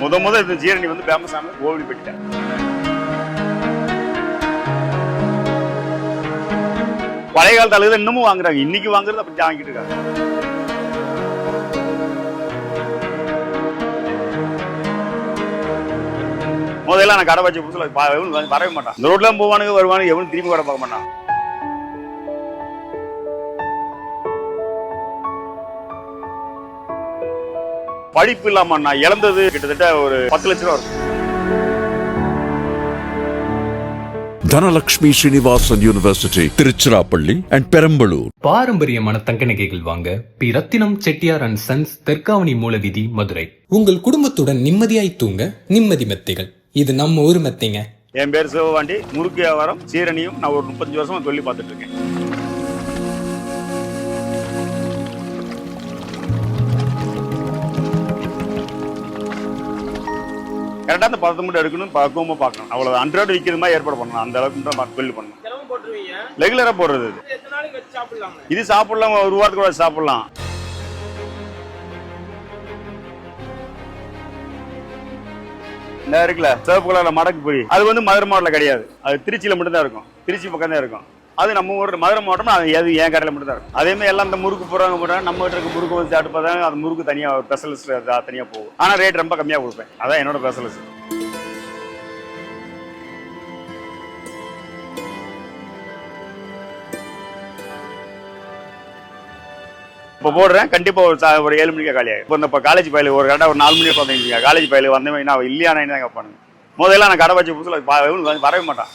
முத இந்த ஜீரணி வந்து ஃபேமஸ் ஆனது கோவில்பட்டி. பழைய காலத்து ஆளுங்க இன்னமும் வாங்குறாங்க, இன்னைக்கு வாங்குறது அப்படி வாங்கிட்டு இருக்காங்க. முதல்ல நான் கடை வச்ச புதுசுல வரவே மாட்டான். இந்த ரோட்ல போவானுங்க வருவானுங்க, எவனும் திரும்பி கடை பார்க்க மாட்டான். படிப்பு இல்லாம நான் இழந்தது கிட்டத்தட்ட ஒரு 10 லட்சம் ரூபா இருக்கும். Dhanalakshmi Srinivasan University, Tiruchirappalli and Perambalur. பாரம்பரியமான தங்க நகைகள் வாங்க P Rathinam Chettiar and sons, Therkavani Moolaveedhi, Madurai. உங்கள் குடும்பத்துடன் நிம்மதியாய் தூங்க நிம்மதி மெத்தைகள். இது நம்ம ஊர் மெத்தைங்க. என் பேர் சிவபாண்டி, முறுக்கு வியாபாரம் சீரணியும் நான் ஒரு 35 வருஷமா சொல்லி பார்த்துட்டு இருக்கேன். கரெக்டாக அந்த பதத்தை மட்டும் எடுக்கணும், பக்குவமா பார்க்கணும். அவ்வளவு 100 விற்கிறது மாதிரி ஏற்பாடு பண்ணணும். அந்த அளவுக்கு தொழில் பண்ணணும். ரெகுலரா போடுறது இது சாப்பிடலாம், ஒரு வாரத்துக்கு கூட சாப்பிடலாம். இந்த இருக்குல்ல சிவப்பு கலர்ல மடக்கு போய் அது வந்து மதுரை மாவட்டத்தில் கிடையாது, அது திருச்சியில மட்டும் தான் இருக்கும். திருச்சி பக்கம் தான் இருக்கும். அது நம்ம ஊர் மதுரை மாவட்டம், அது என் கடையில் மட்டும் தான் இருக்கும். அதே மாதிரி எல்லாம் அந்த முறுக்கு போடுறாங்க, நம்ம கிட்ட இருக்க முறுக்கு வந்து சாப்பிட்டு பார்த்தா அது முறுக்கு தனியா ஸ்பெஷலிஸ்ட் தனியா போகும். ஆனா ரேட் ரொம்ப கம்மியா கொடுப்பேன். அதான் என்னோட ஸ்பெஷலிஸ்ட். இப்போ போடுறேன், கண்டிப்பா ஒரு 7 மணிக்கு காலி ஆகும். இப்போ இந்த காலேஜ் பயில ஒரு கடை ஒரு 4 மணிக்கு வந்தீங்க, காலேஜ் பயில வந்தேன் நான் இல்லையானு தான் கேட்பானுங்க. முதல்ல நான் கடை வச்ச புதுசுல வரவே மாட்டான்.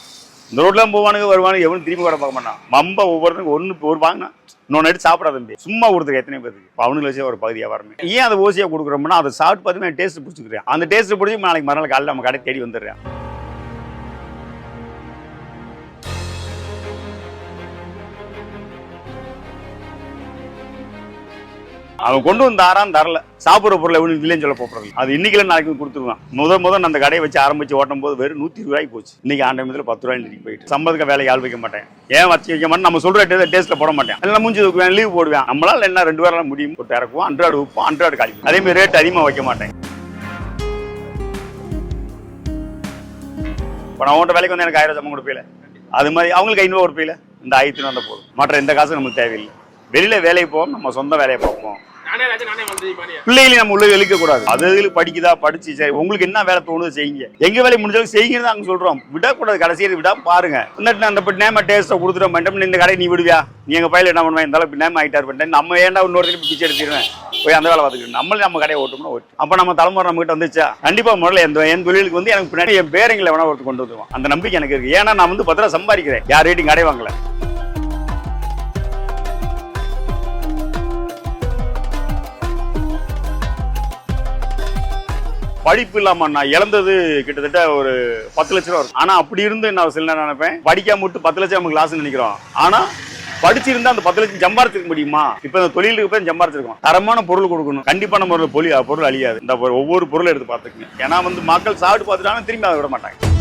இந்த ரோட்ல போவானுங்க வருவானுங்க, எவனும் திரும்பி கடை பார்க்க மாட்டான். மம்ப ஒவ்வொருத்தருக்கும் ஒரு வாங்கினா இன்னொன்று எடுத்து சாப்பிடாத தம்பி, சும்மா கொடுத்துருக்க எத்தனை பேருக்கு. இப்போ அவனுக்கு வச்சு ஒரு பகுதியாக வரணும். ஏன் அதை ஓசியாக கொடுக்குறோம்னா அதை சாப்பிட்டு பார்த்து டேஸ்ட் பிடிச்சிக்கிறேன். அந்த டேஸ்ட் பிடிச்சி நாளைக்கு மறுநாள் காலையில் நம்ம கடை தேடி வந்துடுறேன். அவன் கொண்டு வந்து தரல, சாப்பிட்ற பொருளை எவ்வளவு இல்லைன்னு சொல்ல போறது. அது இன்னைக்கு நாளைக்கு கொடுத்துருவான். முதல் அந்த கடையை வச்சு ஆரம்பிச்சு ஓட்டும் போது வெறும் 120 ரூபாய்க்கு போச்சு. இன்னைக்கு ஆண்ட மதியில் 10 ரூபாய் போயிட்டு சம்பளத்துக்கு வேலைக்கு ஆள் வைக்க மாட்டேன். ஏன் வச்சு வைக்க மாட்டேன், நம்ம சொல்ற டேஸ்ட்ல போட மாட்டேன். எல்லாம் மூஞ்சி தூக்குவேன், லீவ் போடுவேன். நம்மளால என்ன 2 வாரம் முடியும், போட்டு இறக்குவோம். 100 உப்போம், 100 காலி. அதே மாதிரி ரேட் அதிகமாக வைக்க மாட்டேன். இப்போ நான் உன்ட்ட வேலைக்கு வந்து எனக்கு 1000 சம்பளம் கொடுப்பீல, அது மாதிரி அவங்களுக்கு 500 கொடுப்பீல, இந்த 1000 வந்தால் போதும். மற்ற எந்த காசும் நமக்கு தேவையில்லை. வெளியில வேலைக்கு போவோம், நம்ம சொந்த வேலையை பார்ப்போம். பிள்ளைகளை நம்ம உள்ள இழுக்க கூடாது. அது படிக்குதா, படிச்சு சரி உங்களுக்கு என்ன வேலை தோணுது செய்யுங்க. எங்க வேலை முடிஞ்சாலும் செய்யுங்க அங்க சொல்றோம். விடக்கூடாது, கடைசியை விடா பாருங்க. அந்த நேம டேஸ்ட்டை கொடுத்துட்டோம், இந்த கடை நீ விடுவியா, நீ எங்க பையில என்ன பண்ணுவேன், இந்த அளவுக்கு நேம் ஆகிட்டார் பண்ணிட்டேன். நம்ம ஏன்டா இன்னொரு பிச்சை எடுத்துருவேன், போய் அந்த வேலை பார்த்துக்கிட்டு நம்ம கடையை ஓட்டணும்னா ஓட்டு. அப்ப நம்ம தலைமுறை நம்ம கிட்ட வந்துச்சா கண்டிப்பா முதல்ல என் தொழிலுக்கு வந்து எனக்கு பின்னாடி என் பேரங்களை வேணா ஒருத்தர் கொண்டு வந்துருவோம். அந்த நம்பிக்கை எனக்கு இருக்கு. ஏன்னா நான் வந்து 10 ரூபா சம்பாதிக்கிறேன், யார் ரேட்டிங் கடை வாங்கல. படிப்பு இல்லாம நான் இழந்தது கிட்டத்தட்ட ஒரு 10 லட்சம் ரூபா இருக்கும். ஆனா அப்படி இருந்து நான் சில நேரம் நினைப்பேன், படிக்காம விட்டு 10 லட்சம் நமக்கு லாஸ் நினைக்கிறோம். ஆனா படிச்சிருந்தா அந்த 10 லட்சம் சம்பாதிச்சிருக்க முடியுமா? இப்ப இந்த தொழிலுக்கு போய் சம்பாதிச்சிருக்கோம். தரமான பொருள் கொடுக்கணும், கண்டிப்பான முறையில் பொருள் அழியாது. இந்த ஒவ்வொரு பொருள் எடுத்து பார்த்துக்கணும். ஏன்னா வந்து மக்கள் சாப்பிட்டு பார்த்துட்டாங்க, திரும்பி அதை விட மாட்டாங்க.